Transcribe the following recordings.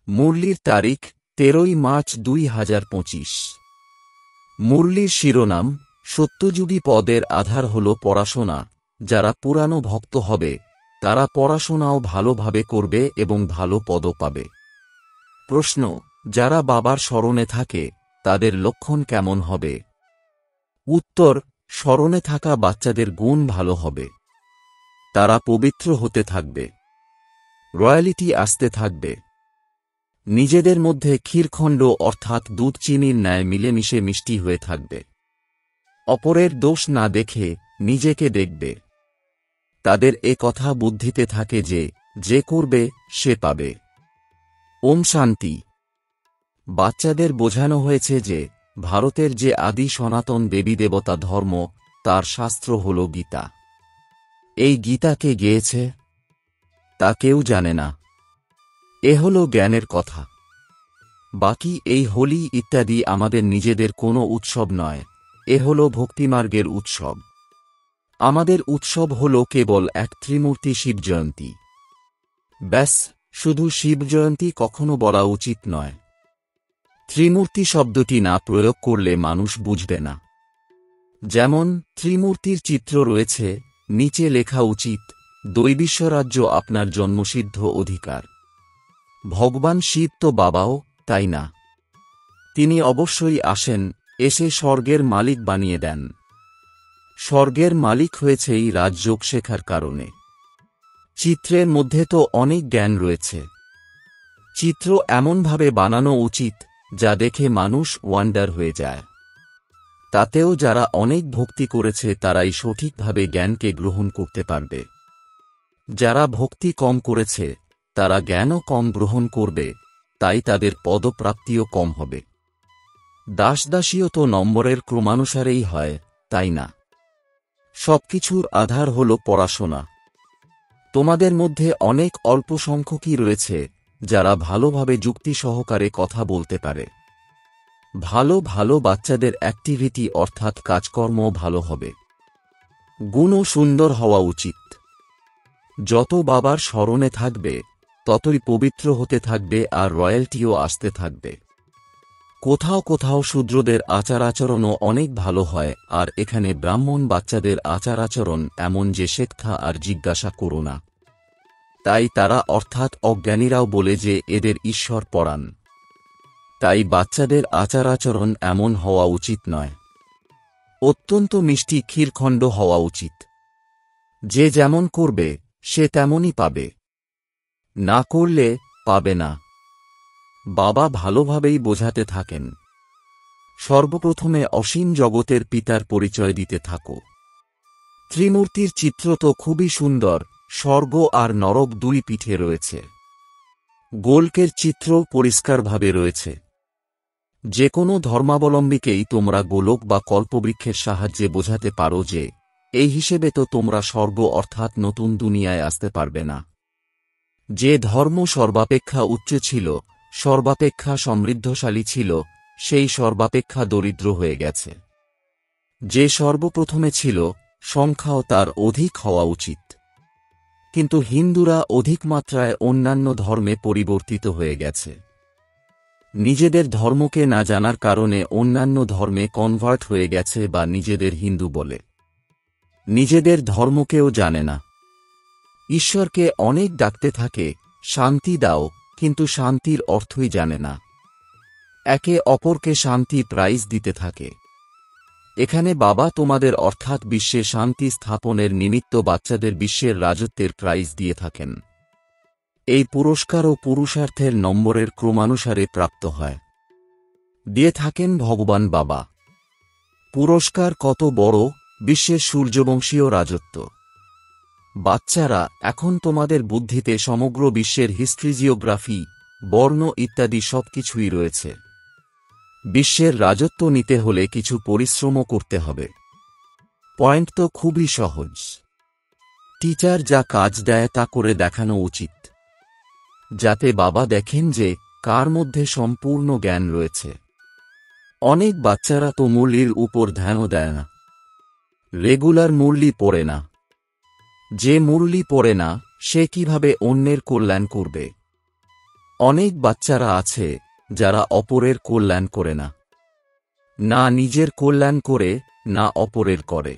মুরলির তারিখ 13ই মার্চ 2025। মুরলির শিরোনাম, সত্যযুগী পদের আধার হল পড়াশোনা। যারা পুরানো ভক্ত হবে তারা পড়াশোনাও ভালোভাবে করবে এবং ভালো পদও পাবে। প্রশ্ন, যারা বাবার স্মরণে থাকে তাদের লক্ষণ কেমন হবে? উত্তর, স্মরণে থাকা বাচ্চাদের গুণ ভালো হবে। তারা পবিত্র হতে থাকবে, রয়্যালিটি আসতে থাকবে, নিজেদের মধ্যে ক্ষীরখণ্ড অর্থাৎ দুধ চিনির ন্যায় মিলেমিশে মিষ্টি হয়ে থাকবে, অপরের দোষ না দেখে নিজেকে দেখবে। তাদের এ কথা বুদ্ধিতে থাকে যে যে করবে সে পাবে। ওম শান্তি। বাচ্চাদের বোঝানো হয়েছে যে ভারতের যে আদি সনাতন দেবী দেবতা ধর্ম তার শাস্ত্র হল গীতা। এই গীতাকে গেয়েছে তা কেউ জানে না। এ হল জ্ঞানের কথা। বাকি এই হোলি ইত্যাদি আমাদের নিজেদের কোনো উৎসব নয়, এ হল ভক্তিমার্গের উৎসব। আমাদের উৎসব হল কেবল এক ত্রিমূর্তি শিবজয়ন্তী। ব্যাস, শুধু শিবজয়ন্তী কখনো বলা উচিত নয়। ত্রিমূর্তি শব্দটি না প্রয়োগ করলে মানুষ বুঝবে না। যেমন ত্রিমূর্তির চিত্র রয়েছে, নিচে লেখা উচিত, দৈবিশ্বরাজ্য আপনার জন্মসিদ্ধ অধিকার। ভগবান শিব তো বাবাও, তাই না? তিনি অবশ্যই আসেন, এসে স্বর্গের মালিক বানিয়ে দেন। স্বর্গের মালিক হয়েছে এই রাজযোগ শেখার কারণে। চিত্রের মধ্যে তো অনেক জ্ঞান রয়েছে। চিত্র এমনভাবে বানানো উচিত যা দেখে মানুষ ওয়ান্ডার হয়ে যায়। তাতেও যারা অনেক ভক্তি করেছে তারাই সঠিকভাবে জ্ঞানকে গ্রহণ করতে পারবে। যারা ভক্তি কম করেছে তারা জ্ঞানও কম গ্রহণ করবে, তাই তাদের পদপ্রাপ্তিও কম হবে। দাসদাসীও তো নম্বরের ক্রমানুসারেই হয়, তাই না? সবকিছুর আধার হল পড়াশোনা। তোমাদের মধ্যে অনেক অল্প সংখ্যকই রয়েছে যারা ভালোভাবে যুক্তি সহকারে কথা বলতে পারে। ভালো ভালো বাচ্চাদের অ্যাক্টিভিটি অর্থাৎ কাজকর্ম ভালো হবে। গুণও সুন্দর হওয়া উচিত। যত বাবার স্মরণে থাকবে ততই পবিত্র হতে থাকবে আর রয়্যালটিও আসতে থাকবে। কোথাও কোথাও শূদ্রদের আচার আচরণও অনেক ভালো হয়, আর এখানে ব্রাহ্মণ বাচ্চাদের আচার আচরণ এমন যে শিক্ষা আর জিজ্ঞাসা করো না। তাই তারা অর্থাৎ অজ্ঞানীরাও বলে যে এদের ঈশ্বর পরাণ। তাই বাচ্চাদের আচার আচরণ এমন হওয়া উচিত নয়। অত্যন্ত মিষ্টি ক্ষীরখণ্ড হওয়া উচিত। যে যেমন করবে সে তেমনই পাবে, না করলে পাবে না। বাবা ভালোভাবেই বোঝাতে থাকেন। সর্বপ্রথমে অসীম জগতের পিতার পরিচয় দিতে থাকো। ত্রিমূর্তির চিত্র তো খুবই সুন্দর, স্বর্গ আর নরক দুই পিঠে রয়েছে। গোলকের চিত্র পরিষ্কারভাবে রয়েছে। যে কোনো ধর্মাবলম্বীকেই তোমরা গোলক বা কল্পবৃক্ষের সাহায্যে বোঝাতে পারো যে এই হিসেবে তো তোমরা স্বর্গ অর্থাৎ নতুন দুনিয়ায় আসতে পারবে না। যে ধর্ম সর্বাপেক্ষা উচ্চ ছিল, সর্বাপেক্ষা সমৃদ্ধশালী ছিল, সেই সর্বাপেক্ষা দরিদ্র হয়ে গেছে। যে সর্বপ্রথমে ছিল সংখ্যাও তার অধিক হওয়া উচিত। কিন্তু হিন্দুরা অধিক মাত্রায় অন্যান্য ধর্মে পরিবর্তিত হয়ে গেছে। নিজেদের ধর্মকে না জানার কারণে অন্যান্য ধর্মে কনভার্ট হয়ে গেছে বা নিজেদের হিন্দু বলে। নিজেদের ধর্মকেও জানে না। ঈশ্বরকে অনেক ডাকতে থাকে, শান্তি দাও, কিন্তু শান্তির অর্থই জানে না। একে অপরকে শান্তি প্রাইজ দিতে থাকে। এখানে বাবা তোমাদের অর্থাৎ বিশ্বে শান্তি স্থাপনের নিমিত্ত বাচ্চাদের বিশ্বের রাজত্বের প্রাইজ দিয়ে থাকেন। এই পুরস্কারও পুরুষার্থের নম্বরের ক্রমানুসারে প্রাপ্ত হয়। দিয়ে থাকেন ভগবান বাবা। পুরস্কার কত বড়! বিশ্বের সূর্যবংশীয় রাজত্ব। বাচ্চারা, এখন তোমাদের বুদ্ধিতে সমগ্র বিশ্বের হিস্ট্রি, জিওগ্রাফি, বর্ণ ইত্যাদি সবকিছুই রয়েছে। বিশ্বের রাজত্ব নিতে হলে কিছু পরিশ্রমও করতে হবে। পয়েন্ট তো খুবই সহজ। টিচার যা কাজ দেয় তা করে দেখানো উচিত, যাতে বাবা দেখেন যে কার মধ্যে সম্পূর্ণ জ্ঞান রয়েছে। অনেক বাচ্চারা তো মুরলির উপর ধ্যানও দেয় না, রেগুলার মুরলি পড়ে না। যে মুরলি পড়ে না সে কিভাবে অন্যের কল্যাণ করবে? অনেক বাচ্চারা আছে যারা অপরের কল্যাণ করে না, না নিজের কল্যাণ করে, না অপরের করে।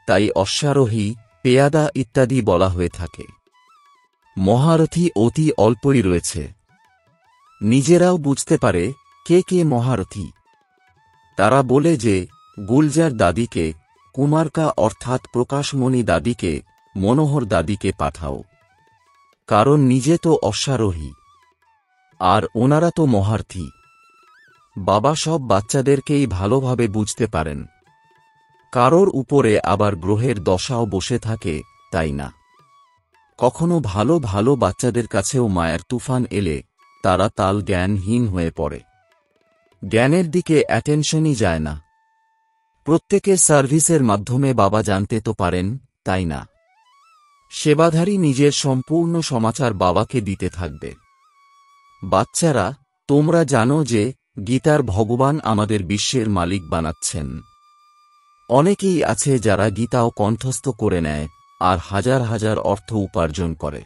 তাই অশ্বারোহী, পেয়াদা ইত্যাদি বলা হয়ে থাকে। মহারথী অতি অল্পই রয়েছে। নিজেরাও বুঝতে পারে কে কে মহারথী। তারা বলে যে গুলজার দাদিকে, কুমারকা অর্থাৎ প্রকাশমণি দাদিকে, মনোহর দাদিকে পাঠাও, কারণ নিজে তো অশ্বারোহী আর ওনারা তো মহারথী। বাবা সব বাচ্চাদেরকেই ভালোভাবে বুঝতে পারেন। কারোর উপরে আবার গ্রহের দশাও বসে থাকে, তাই না? কখনো ভালো ভালো বাচ্চাদের কাছেও মায়ের তুফান এলে তারা তাল জ্ঞানহীন হয়ে পড়ে। জ্ঞানের দিকে অ্যাটেনশনই যায় না। প্রত্যেকের সার্ভিসের মাধ্যমে বাবা জানতে তো পারেন, তাই না? সেবাধারী নিজের সম্পূর্ণ সমাচার বাবাকে দিতে থাকবে। বাচ্চারা, তোমরা জানো যে গীতার ভগবান আমাদের বিশ্বের মালিক বানাচ্ছেন। অনেকেই আছে যারা গীতাও কণ্ঠস্থ করে নেয় আর হাজার হাজার অর্থ উপার্জন করে।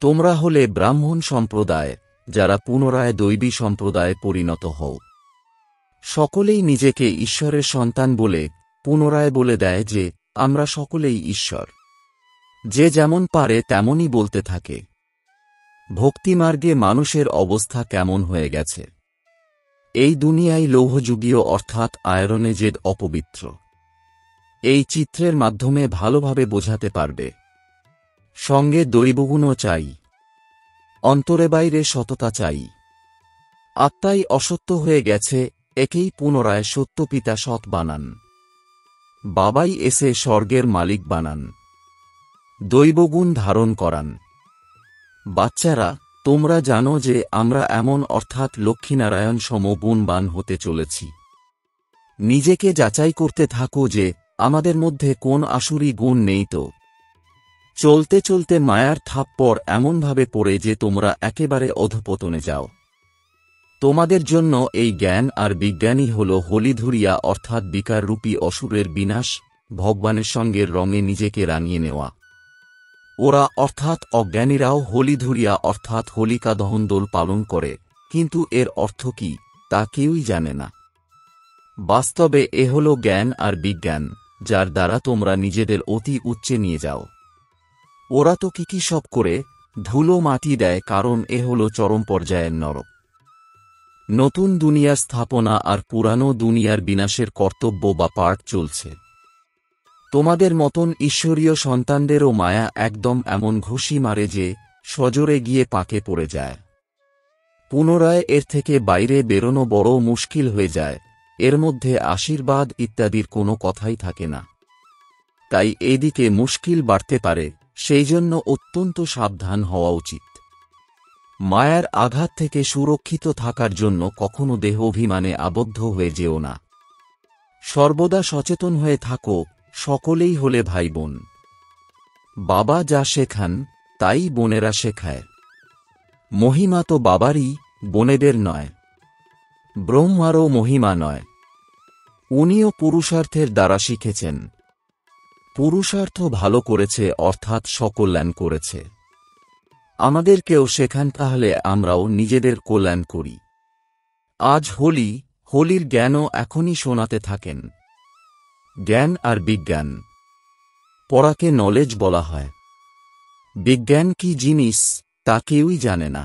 তোমরা হলে ব্রাহ্মণ সম্প্রদায়, যারা পুনরায় দৈবী সম্প্রদায়ে পরিণত হও। সকলেই নিজেকে ঈশ্বরের সন্তান বলে পুনরায় বলে দেয় যে আমরা সকলেই ঈশ্বর। যে যেমন পারে তেমনই বলতে থাকে। ভক্তিমার্গে মানুষের অবস্থা কেমন হয়ে গেছে। এই দুনিয়ায় লৌহযুগীয় অর্থাৎ আয়রনেজেড অপবিত্র। এই চিত্রের মাধ্যমে ভালোভাবে বোঝাতে পারবে। সঙ্গে দৈবগুণও চাই, অন্তরে বাইরে সততা চাই। আত্মাই অসত্য হয়ে গেছে, একেই পুনরায় সত্য পিতা সৎ বানান। বাবাই এসে স্বর্গের মালিক বানান, দৈবগুণ ধারণ করান। বাচ্চারা, তোমরা জানো যে আমরা এমন অর্থাৎ লক্ষ্মীনারায়ণ সম গুণবান হতে চলেছি। নিজেকে যাচাই করতে থাকো যে আমাদের মধ্যে কোন আসুরি গুণ নেই তো। চলতে চলতে মায়ার থাপ্পড় এমনভাবে পড়ে যে তোমরা একেবারে অধঃপতনে যাও। তোমাদের জন্য এই জ্ঞান আর বিজ্ঞানই হল হলিধুরিয়া অর্থাৎ বিকাররূপী অসুরের বিনাশ, ভগবানের সঙ্গে রঙে নিজেকে রানিয়ে নেওয়া। ওরা অর্থাৎ অজ্ঞানীরাও হলিধুরিয়া অর্থাৎ হোলিকা দহনদোল পালন করে, কিন্তু এর অর্থ কি তা কেউই জানে না। বাস্তবে এ হল জ্ঞান আর বিজ্ঞান, যার দ্বারা তোমরা নিজেদের অতি উচ্চে নিয়ে যাও। ওরা তো কি সব করে ধুলো মাটি দেয়, কারণ এ হল চরম পর্যায়ের নরক। নতুন দুনিয়ার স্থাপনা আর পুরানো দুনিয়ার বিনাশের কর্তব্য বা পাঠ চলছে। তোমাদের মতন ঈশ্বরীয় সন্তানদেরও মায়া একদম এমন ঘুষি মারে যে সজোরে গিয়ে পাকে পড়ে যায়। পুনরায় এর থেকে বাইরে বেরোনো বড় মুশকিল হয়ে যায়। এর মধ্যে আশীর্বাদ ইত্যাদির কোনো কথাই থাকে না। তাই এদিকে মুশকিল বাড়তে পারে, সেই জন্য অত্যন্ত সাবধান হওয়া উচিত। মায়ার আঘাত থেকে সুরক্ষিত থাকার জন্য কখনো দেহ অভিমানে আবদ্ধ হয়ে যেও না। সর্বদা সচেতন হয়ে থাকো, সকলেই হলে ভাই বোন। বাবা যা শেখান তাই বোনেরা শেখায়। মহিমা তো বাবারই, বোনেদের নয়। ব্রহ্মারও মহিমা নয়। উনিও পুরুষার্থের দ্বারা শিখেছেন। পুরুষার্থ ভালো করেছে অর্থাৎ সকল্যাণ করেছে। আমাদেরকেও শেখান, তাহলে আমরাও নিজেদের কল্যাণ করি। আজ হোলি, হোলির জ্ঞানও এখনই শোনাতে থাকেন। জ্ঞান আর বিজ্ঞান, পড়াকে নলেজ বলা হয়। বিজ্ঞান কি জিনিস তা কেউই জানে না।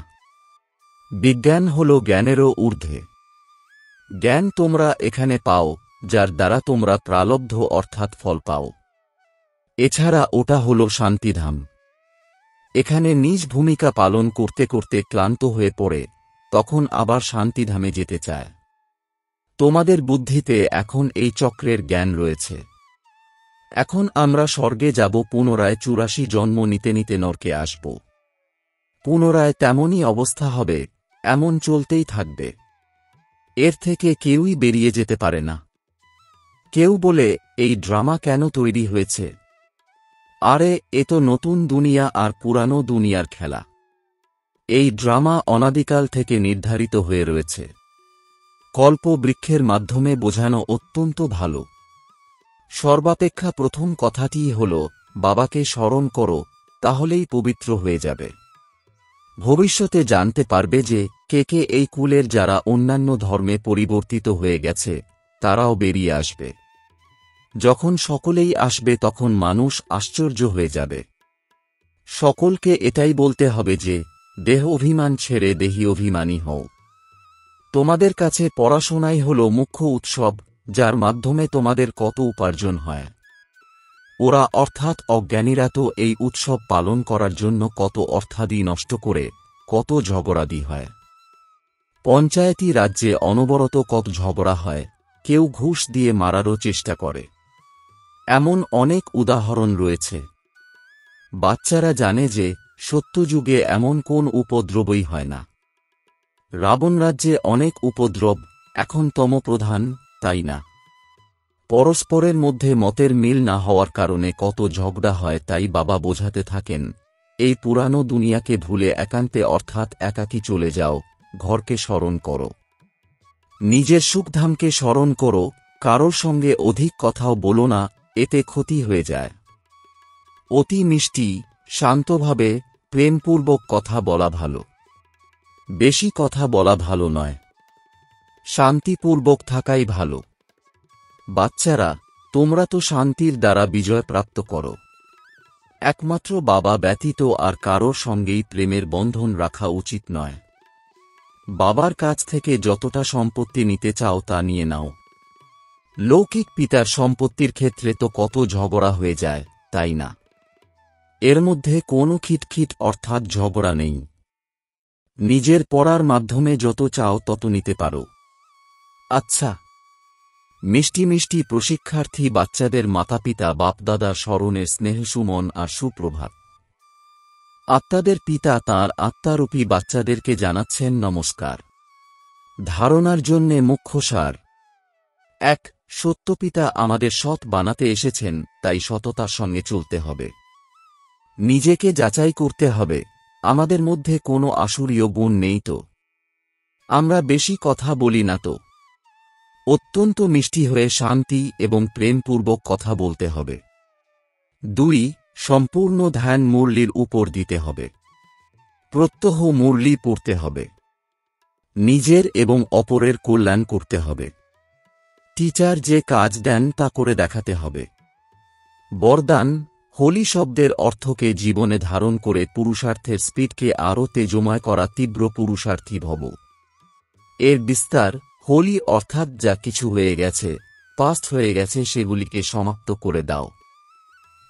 বিজ্ঞান হল জ্ঞানেরও ঊর্ধ্বে। জ্ঞান তোমরা এখানে পাও, যার দ্বারা তোমরা প্রালব্ধ অর্থাৎ ফল পাও। এছাড়া ওটা হল শান্তিধাম। এখানে নিজ ভূমিকা পালন করতে করতে ক্লান্ত হয়ে পড়ে, তখন আবার শান্তিধামে যেতে চায়। তোমাদের বুদ্ধিতে এখন এই চক্রের জ্ঞান রয়েছে। এখন আমরা স্বর্গে যাব, পুনরায় ৮৪ জন্ম নিতে নিতে নরকে আসব। পুনরায় তেমনই অবস্থা হবে, এমন চলতেই থাকবে। এর থেকে কেউই বেরিয়ে যেতে পারে না। কেউ বলে এই ড্রামা কেন তৈরি হয়েছে? আরে এ তো নতুন দুনিয়া আর পুরানো দুনিয়ার খেলা। এই ড্রামা অনাদিকাল থেকে নির্ধারিত হয়ে রয়েছে। কল্প বৃক্ষের মাধ্যমে বোঝানো অত্যন্ত ভালো। সর্বাপেক্ষা প্রথম কথাটিই হল বাবাকে স্মরণ করো, তাহলেই পবিত্র হয়ে যাবে। ভবিষ্যতে জানতে পারবে যে কে কে এই কুলের যারা অন্যান্য ধর্মে পরিবর্তিত হয়ে গেছে তারাও বেরিয়ে আসবে। যখন সকলেই আসবে তখন মানুষ আশ্চর্য হয়ে যাবে। সকলকে এটাই বলতে হবে যে দেহ অভিমান ছেড়ে দেহি অভিমানী হও। তোমাদের কাছে পড়াশোনাই হল মুখ্য উৎসব, যার মাধ্যমে তোমাদের কত উপার্জন হয়। ওরা অর্থাৎ অজ্ঞানীরা তো এই উৎসব পালন করার জন্য কত অর্থাদি নষ্ট করে কত ঝগড়াদি হয়। পঞ্চায়েতি রাজ্যে অনবরত কত ঝগড়া হয়, কেউ ঘুষ দিয়ে মারারও চেষ্টা করে। এমন অনেক উদাহরণ রয়েছে। বাচ্চারা জানে যে সত্যযুগে এমন কোন উপদ্রবই হয় না। রাবণ রাজ্যে অনেক উপদ্রব, এখন তমপ্রধান, তাই না? পরস্পরের মধ্যে মতের মিল না হওয়ার কারণে কত ঝগড়া হয়। তাই বাবা বোঝাতে থাকেন, এই পুরানো দুনিয়াকে ভুলে একান্তে অর্থাৎ একাকী চলে যাও, ঘরকে স্মরণ করো, নিজের সুখধামকে স্মরণ করো, কারোর সঙ্গে অধিক কথাও বলো না, এতে ক্ষতি হয়ে যায়। অতি মিষ্টি, শান্তভাবে, প্রেমপূর্বক কথা বলা ভালো। বেশি কথা বলা ভালো নয়। শান্তিপূর্বক থাকাই ভালো। বাচ্চারা, তোমরা তো শান্তির দ্বারা বিজয় প্রাপ্ত করো। একমাত্র বাবা ব্যতীত আর কারোর সঙ্গেই প্রেমের বন্ধন রাখা উচিত নয়। বাবার কাছ থেকে যতটা সম্পত্তি নিতে চাও তা নিয়ে নাও। লৌকিক পিতার সম্পত্তির ক্ষেত্রে তো কত ঝগড়া হয়ে যায়, তাই না? এর মধ্যে কোনো খিটখিট অর্থাৎ ঝগড়া নেই। নিজের পড়ার মাধ্যমে যত চাও তত নিতে পারো। আচ্ছা, মিষ্টি মিষ্টি প্রশিক্ষার্থী বাচ্চাদের মাতাপিতা বাপদাদা স্মরণের স্নেহসুমন আর সুপ্রভাত। আত্মাদের পিতা তাঁর আত্মারূপী বাচ্চাদেরকে জানাচ্ছেন নমস্কার। ধারণার জন্যে মুখ্য সার। ১. সত্যপিতা আমাদের সৎ বানাতে এসেছেন, তাই সততার সঙ্গে চলতে হবে। নিজেকে যাচাই করতে হবে, আমাদের মধ্যে কোনো আসুরীয় গুণ নেই তো? আমরা বেশি কথা বলি না তো? অত্যন্ত মিষ্টি হয়ে শান্তি এবং প্রেমপূর্বক কথা বলতে হবে। ২. সম্পূর্ণ ধ্যান মুরলির উপর দিতে হবে। প্রত্যহ মুরলি পড়তে হবে। নিজের এবং অপরের কল্যাণ করতে হবে। টিচার যে কাজ দেন তা করে দেখাতে হবে। বরদান, হোলি শব্দের অর্থকে জীবনে ধারণ করে পুরুষার্থের স্পিডকে আরও তেজময় করা তীব্র পুরুষার্থী ভব। এর বিস্তার, হোলি অর্থাৎ যা কিছু হয়ে গেছে, পাস্ট হয়ে গেছে, সেগুলিকে সমাপ্ত করে দাও।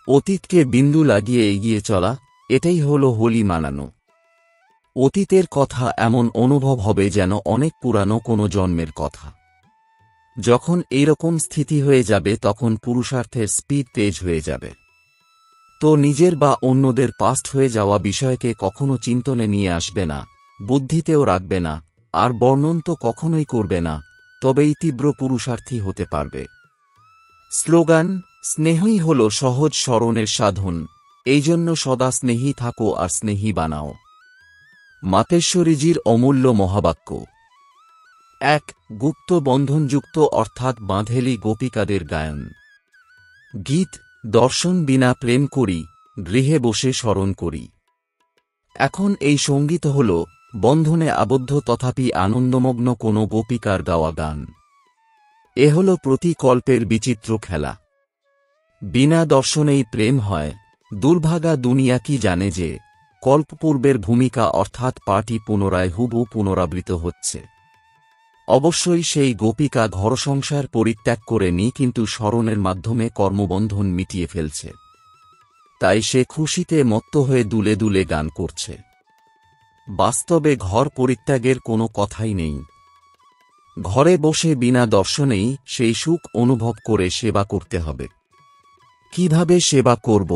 অতীতকে বিন্দু লাগিয়ে এগিয়ে চলা, এটাই হল হোলি মানানো। অতীতের কথা এমন অনুভব হবে যেন অনেক পুরানো কোনো জন্মের কথা। যখন এইরকম স্থিতি হয়ে যাবে তখন পুরুষার্থের স্পিড তেজ হয়ে যাবে। তো নিজের বা অন্যদের পাস্ট হয়ে যাওয়া বিষয়কে কখনো চিন্তনে নিয়ে আসবে না, বুদ্ধিতেও রাখবে না, আর বর্ণন তো কখনোই করবে না, তবেই তীব্র পুরুষার্থী হতে পারবে। স্লোগান, স্নেহই হল সহজ স্মরণের সাধন, এই জন্য সদা স্নেহী থাকো আর স্নেহী বানাও। মাতেশ্বরীজির অমূল্য মহাবাক্য। ১. গুপ্ত বন্ধনযুক্ত অর্থাৎ বাঁধেলি গোপিকাদের গায়ন। গীত, দর্শন বিনা প্রেম করি, গৃহে বসে স্মরণ করি। এখন এই সঙ্গীত হল বন্ধনে আবদ্ধ তথাপি আনন্দমগ্ন কোনো গোপিকার গাওয়া গান। এ হল প্রতিকল্পের বিচিত্র খেলা। বিনা দর্শনেই প্রেম হয়। দুর্ভাগা দুনিয়া কি জানে যে কল্পপূর্বের ভূমিকা অর্থাৎ পার্টি পুনরায় হুবহু পুনরাবৃত হচ্ছে। অবশ্যই সেই গোপিকা ঘরসংসার পরিত্যাগ করে নি, কিন্তু স্মরণের মাধ্যমে কর্মবন্ধন মিটিয়ে ফেলছে। তাই সে খুশিতে মত্ত হয়ে দুলে দুলে গান করছে। বাস্তবে ঘর পরিত্যাগের কোনো কথাই নেই। ঘরে বসে বিনা দর্শনেই সেই সুখ অনুভব করে সেবা করতে হবে। কিভাবে সেবা করব?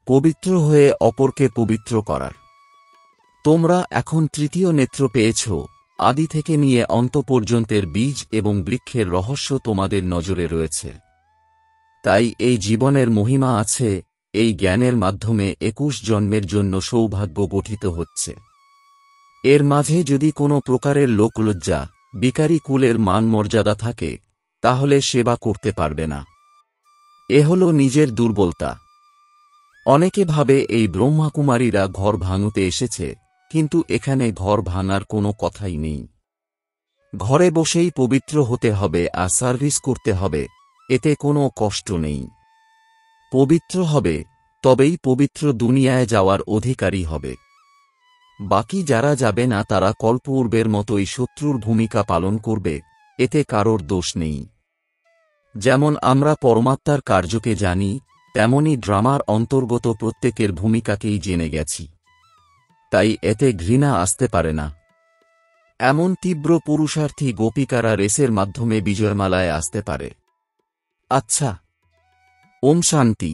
পবিত্র হয়ে অপরকে পবিত্র করার। তোমরা এখন তৃতীয় নেত্র পেয়েছ। আদি থেকে নিয়ে অন্ত পর্যন্তের বীজ এবং বৃক্ষের রহস্য তোমাদের নজরে রয়েছে। তাই এই জীবনের মহিমা আছে। এই জ্ঞানের মাধ্যমে ২১ জন্মের জন্য সৌভাগ্য গঠিত হচ্ছে। এর মাঝে যদি কোনো প্রকারের লোকলজ্জা, বিকারী কুলের মান মর্যাদা থাকে, তাহলে সেবা করতে পারবে না। এ হল নিজের দুর্বলতা। অনেকে ভাবে এই ব্রহ্মাকুমারীরা ঘর ভাঙতে এসেছে, কিন্তু এখানে ঘর ভাঙার কোনো কথাই নেই। ঘরে বসেই পবিত্র হতে হবে আর সার্ভিস করতে হবে, এতে কোনো কষ্ট নেই। পবিত্র হবে, তবেই পবিত্র দুনিয়ায় যাওয়ার অধিকারী হবে। বাকি যারা যাবে না তারা কল্পপূর্বের মতোই শত্রুর ভূমিকা পালন করবে, এতে কারোর দোষ নেই। যেমন আমরা পরমাত্মার কার্যকে জানি, তেমনি ড্রামার অন্তর্গত প্রত্যেকের ভূমিকাকেই জেনে গেছি। তাই এতে ঘৃণা আসতে পারে না। এমন তীব্র পুরুষার্থী গোপিকারা রেসের মাধ্যমে বিজয়মালায় আসতে পারে। আচ্ছা, ওম শান্তি।